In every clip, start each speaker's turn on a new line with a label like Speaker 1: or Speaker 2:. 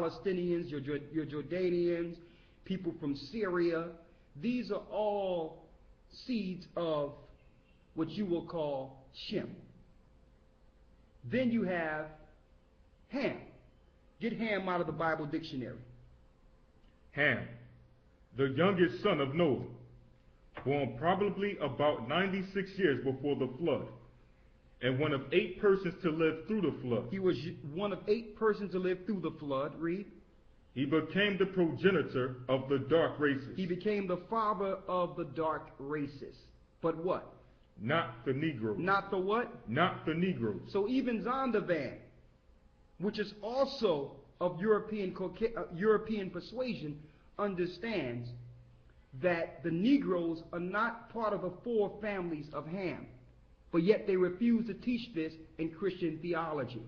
Speaker 1: Palestinians, your Jordanians, people from Syria. These are all seeds of what you will call Shem. Then you have Ham. Get Ham out of the Bible dictionary.
Speaker 2: Ham, the youngest son of Noah, born probably about 96 years before the flood, and one of 8 persons to live through the flood.
Speaker 1: He was one of 8 persons to live through the flood. Read.
Speaker 2: He became the progenitor of the dark races.
Speaker 1: He became the father of the dark races. But what?
Speaker 2: Not the Negroes.
Speaker 1: Not the what?
Speaker 2: Not the Negroes.
Speaker 1: So even Zondervan, which is also of European persuasion, understands that the Negroes are not part of the 4 families of Ham. But yet they refuse to teach this in Christian theology.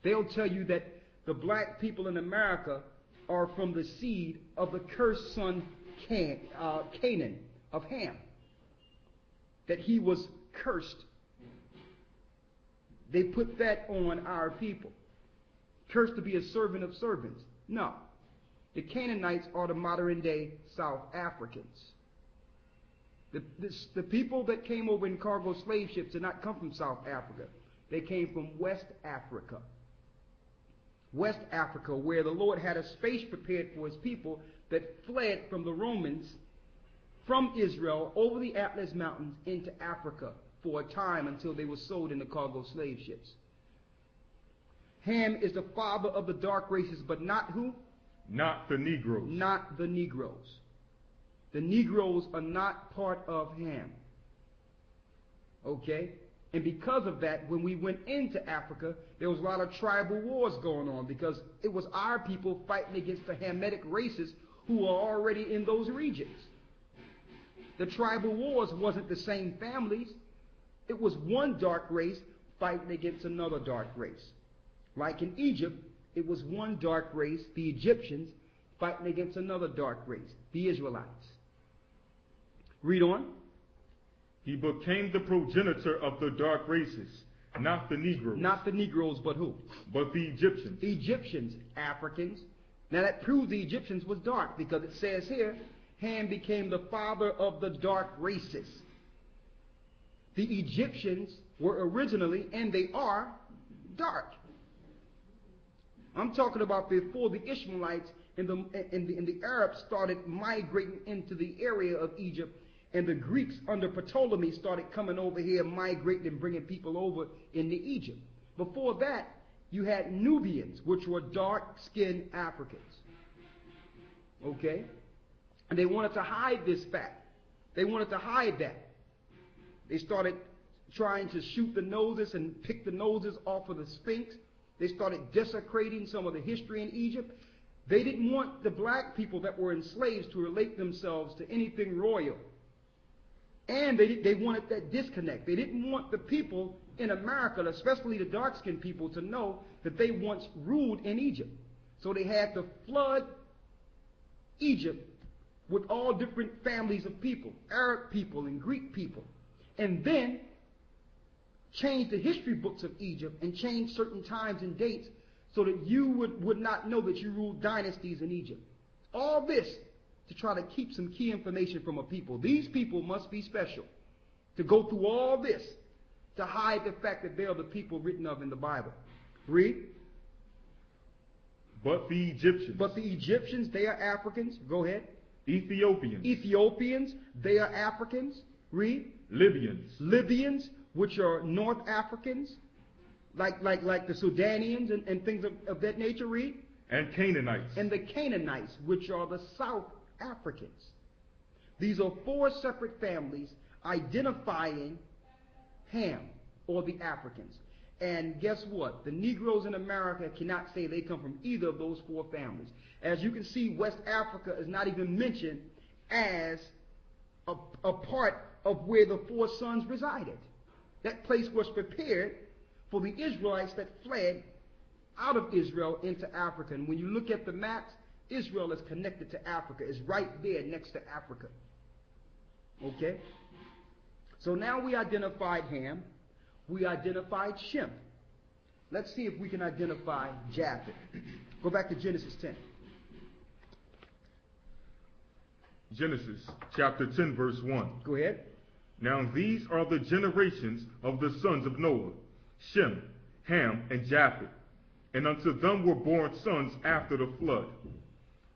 Speaker 1: They'll tell you that the black people in America are from the seed of the cursed son Canaan of Ham. That he was cursed. They put that on our people. Cursed to be a servant of servants. No. The Canaanites are the modern day South Africans. The people that came over in cargo slave ships did not come from South Africa. They came from West Africa. West Africa, where the Lord had a space prepared for his people that fled from the Romans, from Israel, over the Atlas Mountains into Africa for a time until they were sold into cargo slave ships. Ham is the father of the dark races, but not who?
Speaker 2: Not the Negroes.
Speaker 1: Not the Negroes. The Negroes are not part of Ham. Okay? And because of that, when we went into Africa, there was a lot of tribal wars going on because it was our people fighting against the Hamitic races who are already in those regions. The tribal wars wasn't the same families. It was one dark race fighting against another dark race. Like in Egypt, it was one dark race, the Egyptians, fighting against another dark race, the Israelites. Read on.
Speaker 2: He became the progenitor of the dark races, not the Negroes.
Speaker 1: Not the Negroes, but who?
Speaker 2: But the Egyptians.
Speaker 1: Egyptians, Africans. Now that proves the Egyptians was dark because it says here, Ham became the father of the dark races. The Egyptians were originally, and they are, dark. I'm talking about before the Ishmaelites and the Arabs started migrating into the area of Egypt, and the Greeks under Ptolemy started coming over here, migrating and bringing people over into Egypt. Before that, you had Nubians, which were dark-skinned Africans. Okay? And they wanted to hide this fact. They wanted to hide that. They started trying to shoot the noses and pick the noses off of the Sphinx. They started desecrating some of the history in Egypt. They didn't want the black people that were enslaved to relate themselves to anything royal. And they wanted that disconnect. They didn't want the people in America, especially the dark-skinned people, to know that they once ruled in Egypt. So they had to flood Egypt with all different families of people, Arab people and Greek people. And then change the history books of Egypt and change certain times and dates so that you would not know that you ruled dynasties in Egypt. All this to try to keep some key information from a people. These people must be special to go through all this to hide the fact that they are the people written of in the Bible. Read.
Speaker 2: But the Egyptians.
Speaker 1: But the Egyptians, they are Africans. Go ahead.
Speaker 2: Ethiopians.
Speaker 1: Ethiopians, they are Africans. Read.
Speaker 2: Libyans.
Speaker 1: Libyans, which are North Africans, like the Sudanians and things of that nature. Read.
Speaker 2: And Canaanites.
Speaker 1: And the Canaanites, which are the South Africans. These are 4 separate families identifying Ham, or the Africans. And guess what? The Negroes in America cannot say they come from either of those 4 families. As you can see, West Africa is not even mentioned as a part of where the 4 sons resided. That place was prepared for the Israelites that fled out of Israel into Africa. And when you look at the maps, Israel is connected to Africa. It's right there next to Africa. Okay? So now we identified Ham. We identified Shem. let's see if we can identify Japheth. Go back to Genesis 10.
Speaker 2: Genesis chapter 10, verse 1.
Speaker 1: Go ahead.
Speaker 2: Now these are the generations of the sons of Noah, Shem, Ham, and Japheth. And unto them were born sons after the flood.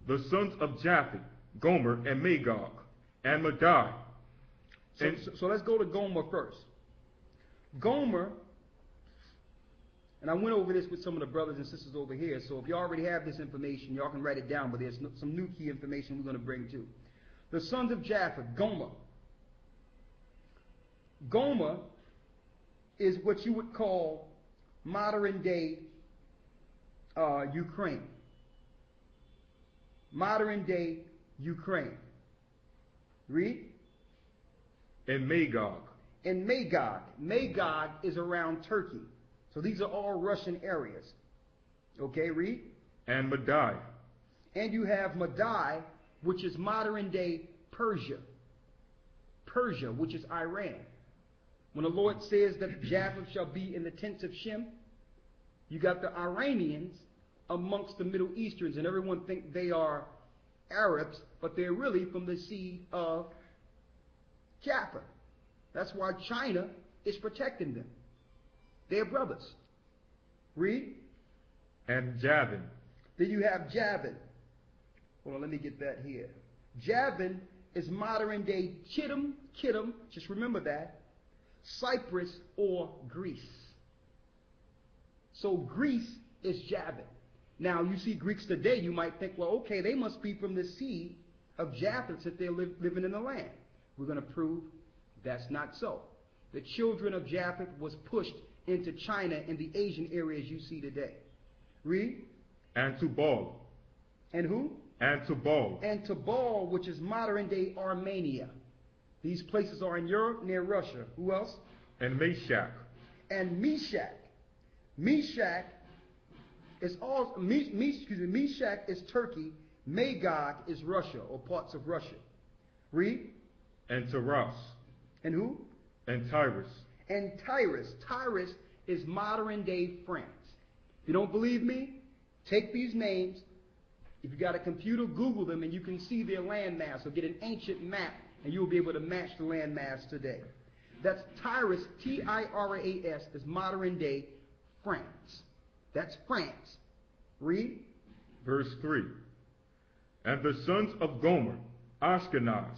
Speaker 2: The sons of Japheth, Gomer, and Magog, and Madai.
Speaker 1: So let's go to Gomer first. Gomer, and I went over this with some of the brothers and sisters over here, so if you already have this information, y'all can write it down, but there's some new key information we're going to bring too. The sons of Japheth, Gomer. Gomer is what you would call modern day Ukraine. Modern day Ukraine. Read.
Speaker 2: And Magog.
Speaker 1: And Magog. Magog is around Turkey. So these are all Russian areas. Okay, read.
Speaker 2: And Madai.
Speaker 1: And you have Madai, which is modern day Persia. Persia, which is Iran. When the Lord says that Japheth shall be in the tents of Shem, you got the Iranians amongst the Middle Easterns, and everyone think they are Arabs, but they're really from the seed of Japheth. That's why China is protecting them. They're brothers. Read.
Speaker 2: And Javan.
Speaker 1: Then you have Javan. Hold on, let me get that here. Javan is modern day Kittim, just remember that, Cyprus or Greece. So Greece is Javan. Now you see Greeks today, you might think, well, okay, they must be from the seed of Japheth if they're living in the land. We're going to prove that's not so. The children of Japheth was pushed into China and the Asian areas you see today. Read.
Speaker 2: And Tubal.
Speaker 1: And who?
Speaker 2: And Tubal.
Speaker 1: And Tubal, which is modern day Armenia. These places are in Europe near Russia. Who else?
Speaker 2: And Meshach.
Speaker 1: And Meshach. Meshach is all. Meshach is Turkey. Magog is Russia or parts of Russia. Read.
Speaker 2: And Taras.
Speaker 1: And who?
Speaker 2: And Tyrus.
Speaker 1: And Tyrus. Tyrus is modern day France. If you don't believe me, take these names. If you got a computer, Google them and you can see their landmass, or get an ancient map and you'll be able to match the landmass today. That's Tyrus, T-I-R-A-S, is modern day France. That's France. Read.
Speaker 2: Verse 3. And the sons of Gomer, Ashkenaz,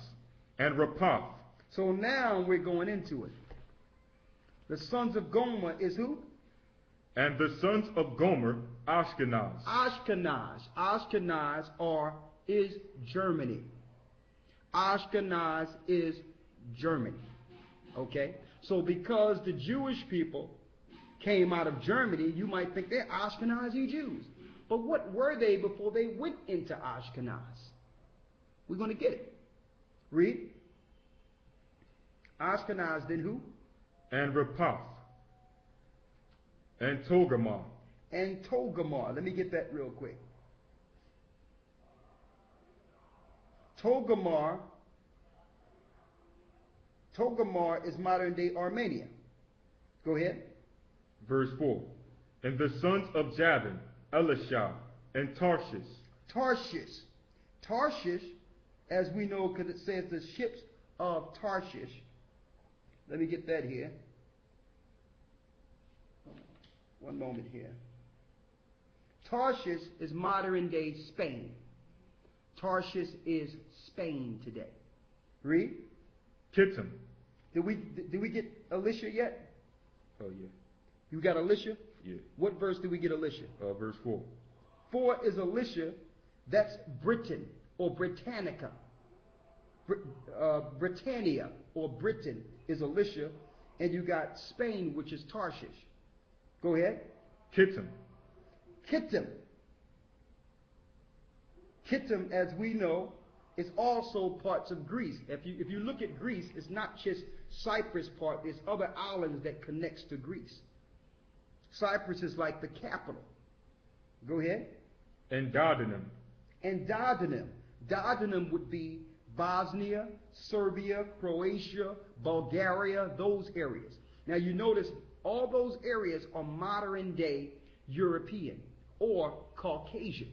Speaker 2: and Raphath.
Speaker 1: So now we're going into it. The sons of Gomer is who?
Speaker 2: And the sons of Gomer, Ashkenaz.
Speaker 1: Ashkenaz. Ashkenaz is Germany. Ashkenaz is Germany. Okay? So because the Jewish people came out of Germany, you might think they're Ashkenazi Jews. But what were they before they went into Ashkenaz? We're going to get it. Read. Ashkenaz, then who?
Speaker 2: And Raphath. And Togarmah.
Speaker 1: And Togarmah. Let me get that real quick. Togarmah is modern day Armenia. Go ahead.
Speaker 2: Verse 4. And the sons of Javan, Elishah, and Tarshish. Tarshish, as we know, because it says the ships of Tarshish. Let me get that here. One moment here. Tarshish is modern day Spain. Tarshish is Spain today. Read. Kittim.
Speaker 1: Did we get Elisha yet?
Speaker 2: Oh, yeah.
Speaker 1: You got Elisha?
Speaker 2: Yeah.
Speaker 1: What verse did we get Elisha?
Speaker 2: Verse 4.
Speaker 1: 4 is Elisha. That's Britain or Britannica. Britannia or Britain is Elisha. And you got Spain, which is Tarshish. Go ahead.
Speaker 2: Kittim.
Speaker 1: Kittim, as we know, is also parts of Greece. If you look at Greece, it's not just Cyprus part. There's other islands that connects to Greece. Cyprus is like the capital. Go ahead.
Speaker 2: And Dardanum.
Speaker 1: Dardanum would be Bosnia, Serbia, Croatia, Bulgaria, those areas. Now you notice All those areas are modern day European or Caucasian.